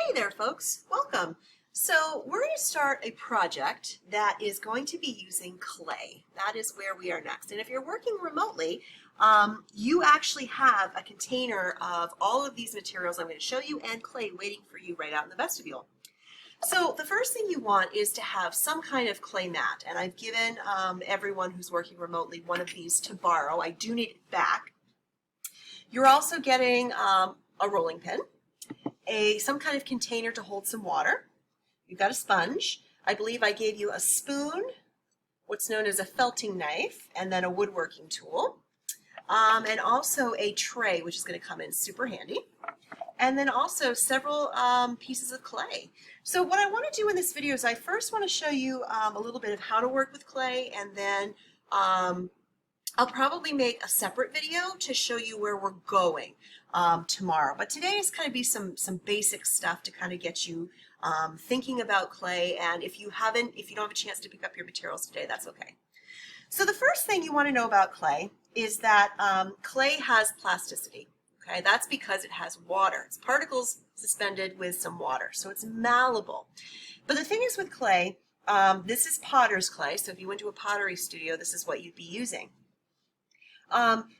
Hey there, folks. Welcome. So we're going to start a project that is going to be using clay. That is where we are next. And if you're working remotely, you actually have a container of all of these materials I'm going to show you and clay waiting for you right out in the vestibule. So the first thing you want is to have some kind of clay mat. And I've given everyone who's working remotely one of these to borrow. I do need it back. You're also getting a rolling pin, some kind of container to hold some water. You've got a sponge. I believe I gave you a spoon, what's known as a felting knife, and then a woodworking tool. And also a tray, which is going to come in super handy. And then also several pieces of clay. So what I want to do in this video is I first want to show you a little bit of how to work with clay, and then I'll probably make a separate video to show you where we're going tomorrow. But today is kind of be some basic stuff to kind of get you thinking about clay. And if you don't have a chance to pick up your materials today, that's okay. So the first thing you want to know about clay is that clay has plasticity. Okay, that's because it has water. It's particles suspended with some water, so it's malleable. But the thing is with clay, this is potter's clay. So if you went to a pottery studio, this is what you'd be using.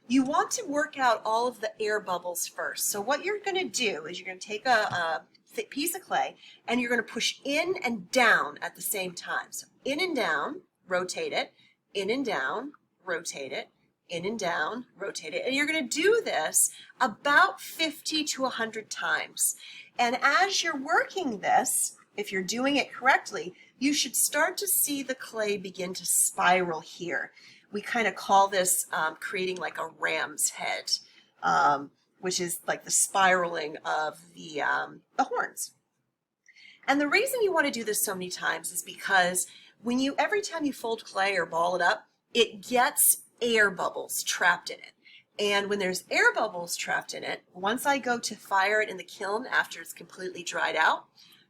You want to work out all of the air bubbles first. So what you're going to do is you're going to take a thick piece of clay and you're going to push in and down at the same time. So in and down, rotate it, in and down, rotate it, in and down, rotate it. And you're going to do this about 50 to 100 times. And as you're working this, if you're doing it correctly, you should start to see the clay begin to spiral here. We kind of call this creating like a ram's head, which is like the spiraling of the horns. And the reason you want to do this so many times is because every time you fold clay or ball it up, it gets air bubbles trapped in it. And when there's air bubbles trapped in it, once I go to fire it in the kiln after it's completely dried out,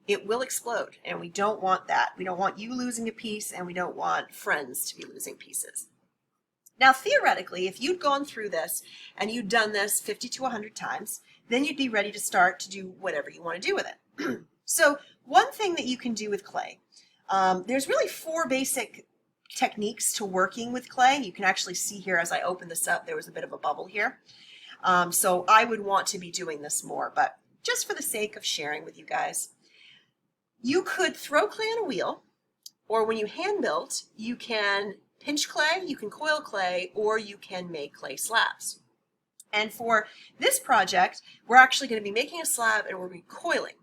it will explode. And we don't want that. We don't want you losing a piece, and we don't want friends to be losing pieces. Now, theoretically, if you'd gone through this and you'd done this 50 to 100 times, then you'd be ready to start to do whatever you want to do with it. So one thing that you can do with clay, there's really 4 basic techniques to working with clay. You can actually see here as I open this up, there was a bit of a bubble here. So I would want to be doing this more, but just for the sake of sharing with you guys, you could throw clay on a wheel, or when you hand build, you can pinch clay, you can coil clay, or you can make clay slabs. And for this project, we're actually going to be making a slab and we're going to be coiling.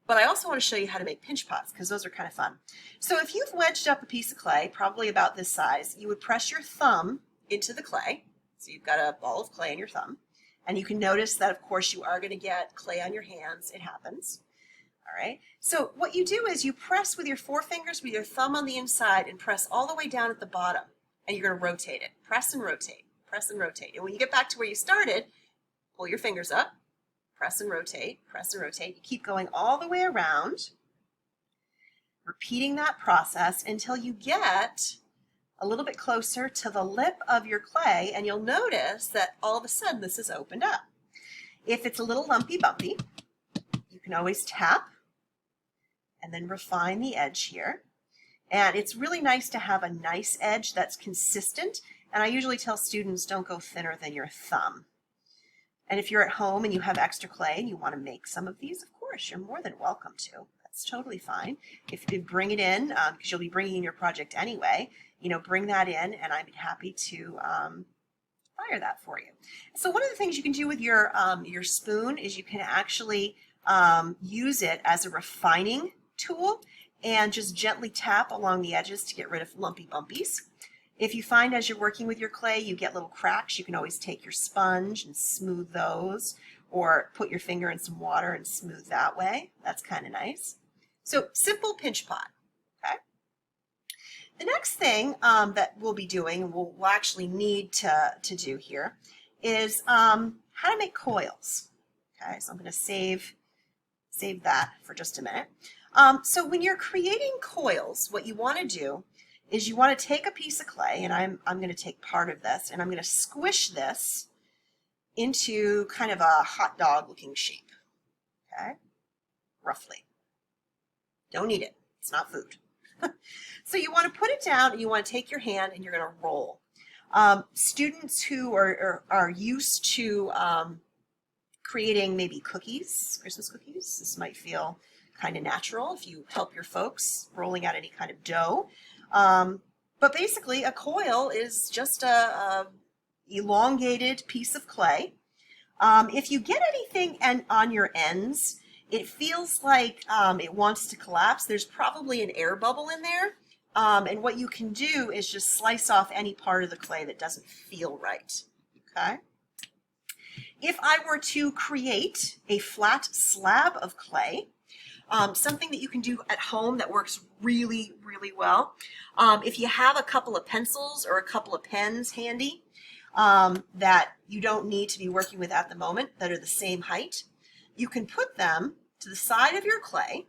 But I also want to show you how to make pinch pots because those are kind of fun. So if you've wedged up a piece of clay, probably about this size, you would press your thumb into the clay. So you've got a ball of clay in your thumb. And you can notice that, of course, you are going to get clay on your hands. It happens. All right. So what you do is you press with your 4 fingers with your thumb on the inside and press all the way down at the bottom. And you're going to rotate it. Press and rotate. Press and rotate. And when you get back to where you started, pull your fingers up. Press and rotate, press and rotate. You keep going all the way around, repeating that process until you get a little bit closer to the lip of your clay, and you'll notice that all of a sudden this is opened up. If it's a little lumpy bumpy, you can always tap and then refine the edge here. And it's really nice to have a nice edge that's consistent, and I usually tell students don't go thinner than your thumb. And if you're at home and you have extra clay and you want to make some of these, of course, you're more than welcome to. That's totally fine. If you bring it in, because you'll be bringing in your project anyway, bring that in, and I'd be happy to fire that for you. So one of the things you can do with your spoon is you can actually use it as a refining tool and just gently tap along the edges to get rid of lumpy bumpies. If you find as you're working with your clay you get little cracks, you can always take your sponge and smooth those, or put your finger in some water and smooth that way. That's kind of nice. So simple pinch pot. Okay. The next thing that we'll be doing, and we'll actually need to do here, is how to make coils. Okay, so I'm going to save that for just a minute. So when you're creating coils, what you want to do is you want to take a piece of clay, and I'm going to take part of this, and I'm going to squish this into kind of a hot dog looking shape. Okay, roughly. Don't eat it. It's not food. So you want to put it down and you want to take your hand and you're going to roll. Students who are used to creating maybe cookies, Christmas cookies, this might feel kind of natural if you help your folks rolling out any kind of dough. But basically a coil is just a elongated piece of clay. If you get anything on your ends, it feels like it wants to collapse. There's probably an air bubble in there. And what you can do is just slice off any part of the clay that doesn't feel right. Okay. If I were to create a flat slab of clay, something that you can do at home that works really, really well, if you have a couple of pencils or a couple of pens handy that you don't need to be working with at the moment that are the same height, you can put them to the side of your clay,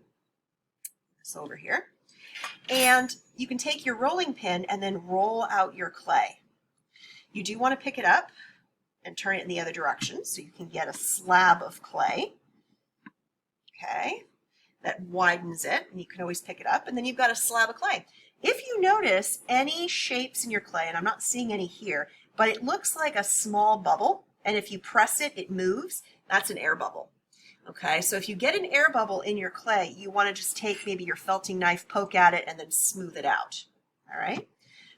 this over here, and you can take your rolling pin and then roll out your clay. You do want to pick it up and turn it in the other direction so you can get a slab of clay. Okay, that widens it, and you can always pick it up, and then you've got a slab of clay. If you notice any shapes in your clay, and I'm not seeing any here, but it looks like a small bubble, and if you press it, it moves, that's an air bubble. Okay, so if you get an air bubble in your clay, you want to just take maybe your felting knife, poke at it, and then smooth it out. All right,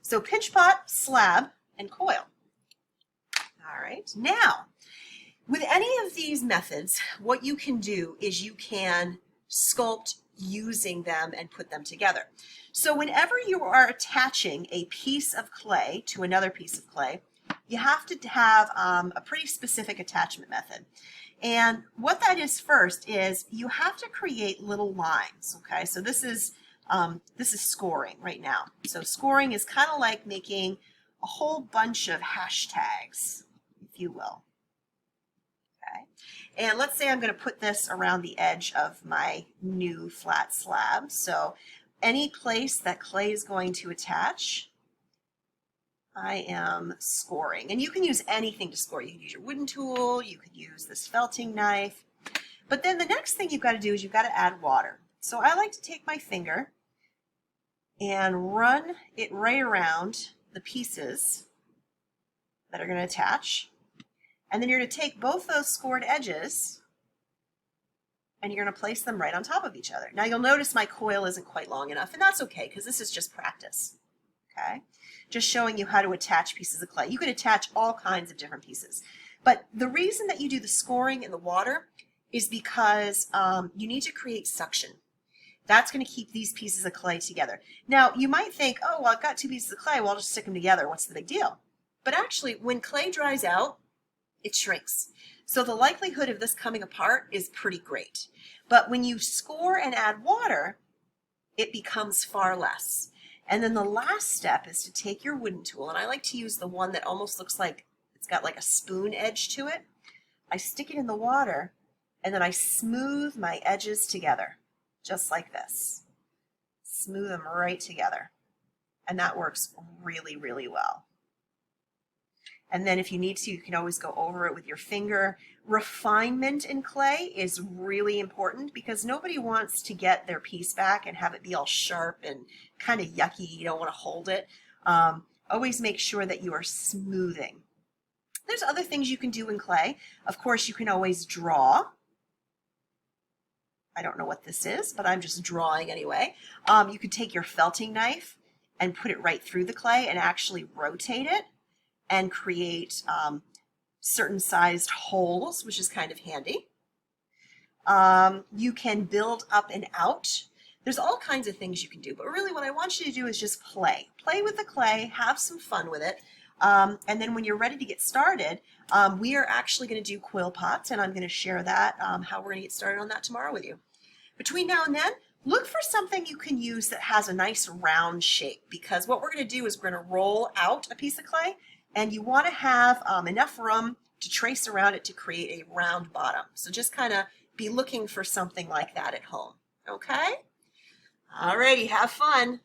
so pinch pot, slab, and coil. All right, now, with any of these methods, what you can do is you can sculpt using them and put them together. So whenever you are attaching a piece of clay to another piece of clay, you have to have a pretty specific attachment method. And what that is first is you have to create little lines. Okay, so this is scoring right now. So scoring is kind of like making a whole bunch of hashtags, if you will. Okay, and let's say I'm going to put this around the edge of my new flat slab. So any place that clay is going to attach, I am scoring. And you can use anything to score. You can use your wooden tool, you could use this felting knife. But then the next thing you've got to do is you've got to add water. So I like to take my finger and run it right around the pieces that are going to attach. And then you're going to take both those scored edges and you're going to place them right on top of each other. Now you'll notice my coil isn't quite long enough, and that's okay because this is just practice. Okay, just showing you how to attach pieces of clay. You could attach all kinds of different pieces. But the reason that you do the scoring in the water is because you need to create suction. That's going to keep these pieces of clay together. Now, you might think, oh, well, I've got two pieces of clay, well, I'll just stick them together. What's the big deal? But actually, when clay dries out, it shrinks. So the likelihood of this coming apart is pretty great. But when you score and add water, it becomes far less. And then the last step is to take your wooden tool, and I like to use the one that almost looks like it's got like a spoon edge to it. I stick it in the water, and then I smooth my edges together, just like this. Smooth them right together. And that works really, really well. And then if you need to, you can always go over it with your finger. Refinement in clay is really important because nobody wants to get their piece back and have it be all sharp and kind of yucky. You don't want to hold it. Always make sure that you are smoothing. There's other things you can do in clay. Of course, you can always draw. I don't know what this is, but I'm just drawing anyway. You could take your felting knife and put it right through the clay and actually rotate it and create certain sized holes, which is kind of handy. You can build up and out. There's all kinds of things you can do, but really what I want you to do is just play. Play with the clay, have some fun with it, and then when you're ready to get started, we are actually going to do quill pots, and I'm going to share that, how we're going to get started on that tomorrow with you. Between now and then, look for something you can use that has a nice round shape, because what we're going to do is we're going to roll out a piece of clay, and you want to have enough room to trace around it to create a round bottom. So just kind of be looking for something like that at home. Okay? Alrighty, have fun.